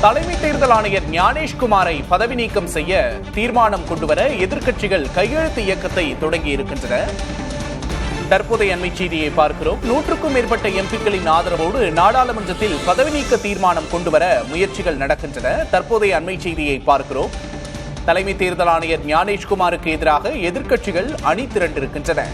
தலைமை தேர்தல் ஆணையர் ஞானேஷ்குமாரை பதவி நீக்கம் செய்ய தீர்மானம் கொண்டுவர எதிர்க்கட்சிகள் கையெழுத்து இயக்கத்தை தொடங்கியிருக்கின்றன. தற்போதைய அண்மை செய்தியை பார்க்கிறோம். 100க்கும் மேற்பட்ட எம்பிக்களின் ஆதரவோடு நாடாளுமன்றத்தில் பதவி நீக்க தீர்மானம் கொண்டுவர முயற்சிகள் நடக்கின்றன. தற்போதைய அண்மை செய்தியை பார்க்கிறோம். தலைமை தேர்தல் ஆணையர் ஞானேஷ்குமாருக்கு எதிராக எதிர்க்கட்சிகள் அணி திரண்டிருக்கின்றன.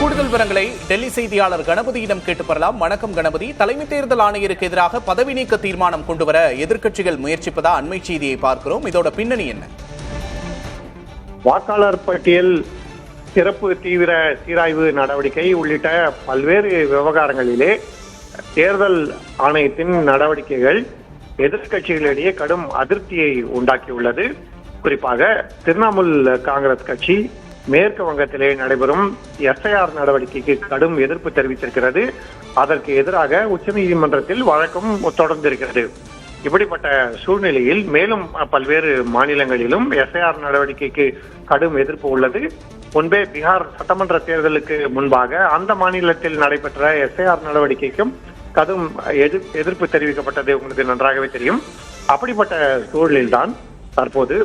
கூடுதல் விவரங்களை டெல்லி செய்தியாளர் கணபதியிடம் கேட்டு பெறலாம். வணக்கம் கணபதி. தலைமை தேர்தல் ஆணையருக்கு எதிராக பதவி நீக்க தீர்மானம் கொண்டுவர எதிர்க்கட்சிகள் முயற்சிப்பதா அண்மை செய்தியை பார்க்கிறோம். இதோட பின்னணி என்ன? வாக்காளர் பட்டியல் சிறப்பு தீவிர சீராய்வு நடவடிக்கை உள்ளிட்ட பல்வேறு விவகாரங்களிலே தேர்தல் ஆணையத்தின் நடவடிக்கைகள் எதிர்க்கட்சிகளிடையே கடும் அதிருப்தியை உண்டாக்கியுள்ளது. குறிப்பாக திரிணாமுல் காங்கிரஸ் கட்சி மேற்கு வங்கத்திலே நடைபெறும் எஸ்ஐஆர் நடவடிக்கைக்கு கடும் எதிர்ப்பு தெரிவித்திருக்கிறது. அதற்கு எதிராக உச்சநீதிமன்றத்தில் வழக்கும் தொடர்ந்திருக்கிறது. இப்படிப்பட்ட சூழ்நிலையில் மேலும் பல்வேறு மாநிலங்களிலும் எஸ்ஐஆர் நடவடிக்கைக்கு கடும் எதிர்ப்பு உள்ளது. முன்பே பீகார் சட்டமன்ற தேர்தலுக்கு முன்பாக அந்த மாநிலத்தில் நடைபெற்ற எஸ்ஐஆர் நடவடிக்கைக்கும் கடும் எதிர்ப்பு தெரிவிக்கப்பட்டது உங்களுக்கு நன்றாகவே தெரியும். அப்படிப்பட்ட சூழலில்தான் தற்போது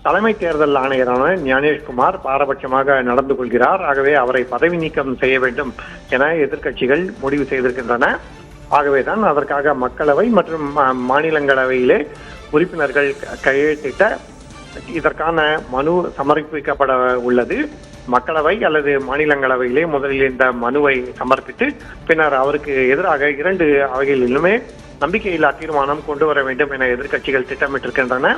தலைமை தேர்தல் ஆணையரான ஞானேஷ்குமார் பாரபட்சமாக நடந்து கொள்கிறார். ஆகவே அவரை பதவி நீக்கம் செய்ய வேண்டும் என எதிர்க்கட்சிகள் முடிவு செய்திருக்கின்றன. ஆகவேதான் அதற்காக மக்களவை மற்றும் மாநிலங்களவையிலே உறுப்பினர்கள் கையெழுத்திட்ட இதற்கான மனு சமர்ப்பிக்கப்பட உள்ளது. மக்களவை அல்லது மாநிலங்களவையிலே முதலில் இந்த மனுவை சமர்ப்பித்து பின்னர் அவருக்கு எதிராக 2 அவைகளிலுமே நம்பிக்கையில்லா தீர்மானம் கொண்டு வர வேண்டும் என எதிர்க்கட்சிகள் திட்டமிட்டிருக்கின்றன.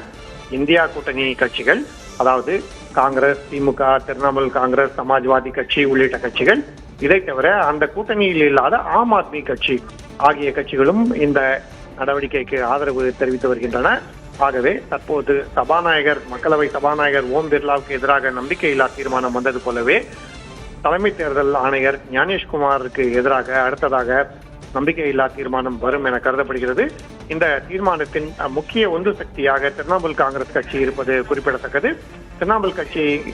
இந்தியா கூட்டணி கட்சிகள், அதாவது காங்கிரஸ், திமுக, திரிணாமுல் காங்கிரஸ், சமாஜ்வாதி கட்சி உள்ளிட்ட கட்சிகள், இதை தவிர அந்த கூட்டணியில் இல்லாத ஆம் ஆத்மி கட்சி ஆகிய கட்சிகளும் இந்த நடவடிக்கைக்கு ஆதரவு தெரிவித்து வருகின்றன. ஆகவே தற்போது மக்களவை சபாநாயகர் ஓம் பிர்லாவுக்கு எதிராக நம்பிக்கையில்லா தீர்மானம் வந்தது போலவே தலைமை தேர்தல் ஆணையர் ஞானேஷ்குமாருக்கு எதிராக அடுத்ததாக நம்பிக்கையில்லா தீர்மானம் வரும் என கருதப்படுகிறது. இந்த தீர்மானத்தின் முக்கிய உந்து சக்தியாக திரிணாமுல் காங்கிரஸ் கட்சி இருப்பது குறிப்பிடத்தக்கது. திரிணாமுல்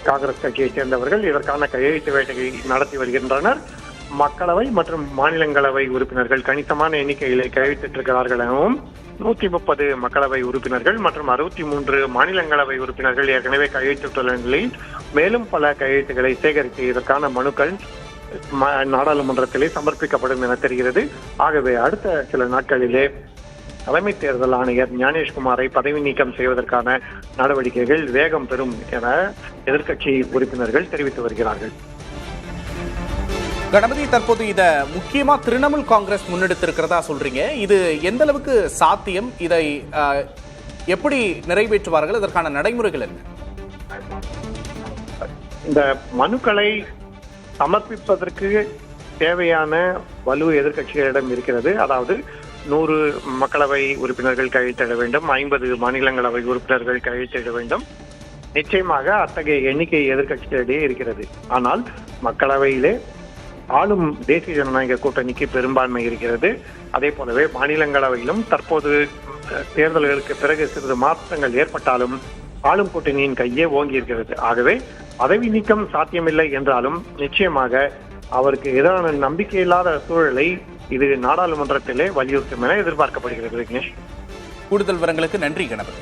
காங்கிரஸ் கட்சியைச் சேர்ந்தவர்கள் இதற்கான கையெழுத்து வேட்டையை நடத்தி வருகின்றனர். மக்களவை மற்றும் மாநிலங்களவை உறுப்பினர்கள் கணிசமான எண்ணிக்கையிலே கையெழுத்திட்டிருக்கிறார்கள் எனவும் 130 மக்களவை உறுப்பினர்கள் மற்றும் 63 மாநிலங்களவை உறுப்பினர்கள் ஏற்கனவே கையெழுத்திட்டுள்ள நிலையில் மேலும் பல கையெழுத்துக்களை சேகரித்து இதற்கான மனுக்கள் நாடாளுமன்றத்திலே சமர்ப்பிக்கப்படும் என தெரிகிறது. ஆகவே அடுத்த சில நாட்களிலே தலைமை தேர்தல் ஆணையர் ஞானேஷ்குமாரை பதவி நீக்கம் செய்வதற்கான நடவடிக்கைகள் வேகம் பெறும் என எதிர்க்கட்சி உறுப்பினர்கள் தெரிவித்து வருகிறார்கள். கணபதி, தற்போது இத முக்கியமா திரிணாமுல் காங்கிரஸ் முன்னெடுத்திருக்கிறதா சொல்றீங்க. இது எந்த அளவுக்கு சாத்தியம்? இதை எப்படி நிறைவேற்றுவார்கள்? இதற்கான நடைமுறைகள் என்ன? இந்த மனுக்களை சமர்ப்பிப்பதற்கு தேவையான வலு எதிர்க்கட்சிகளிடம் இருக்கிறது. அதாவது 100 மக்களவை உறுப்பினர்கள் கையெழுத்திட வேண்டும், 50 மாநிலங்களவை உறுப்பினர்கள் கையெழுத்திட வேண்டும். நிச்சயமாக அத்தகைய எண்ணிக்கை எதிர்க்கட்சிகளிடையே இருக்கிறது. ஆனால் மக்களவையிலே ஆளும் தேசிய ஜனநாயக கூட்டணிக்கு பெரும்பான்மை இருக்கிறது. அதே போலவே மாநிலங்களவையிலும் தற்போது தேர்தல்களுக்கு பிறகு சிறிது மாற்றங்கள் ஏற்பட்டாலும் ஆளும் கூட்டணியின் கையே ஓங்கி இருக்கிறது. ஆகவே பதவி நீக்கம் சாத்தியமில்லை என்றாலும் நிச்சயமாக அவருக்கு எதிரான நம்பிக்கையில்லாத சூழலை இது நாடாளுமன்றத்திலே வலியுறுத்தும் என எதிர்பார்க்கப்படுகிறது. விக்னேஷ், கூடுதல் விவரங்களுக்கு நன்றி கணபதி.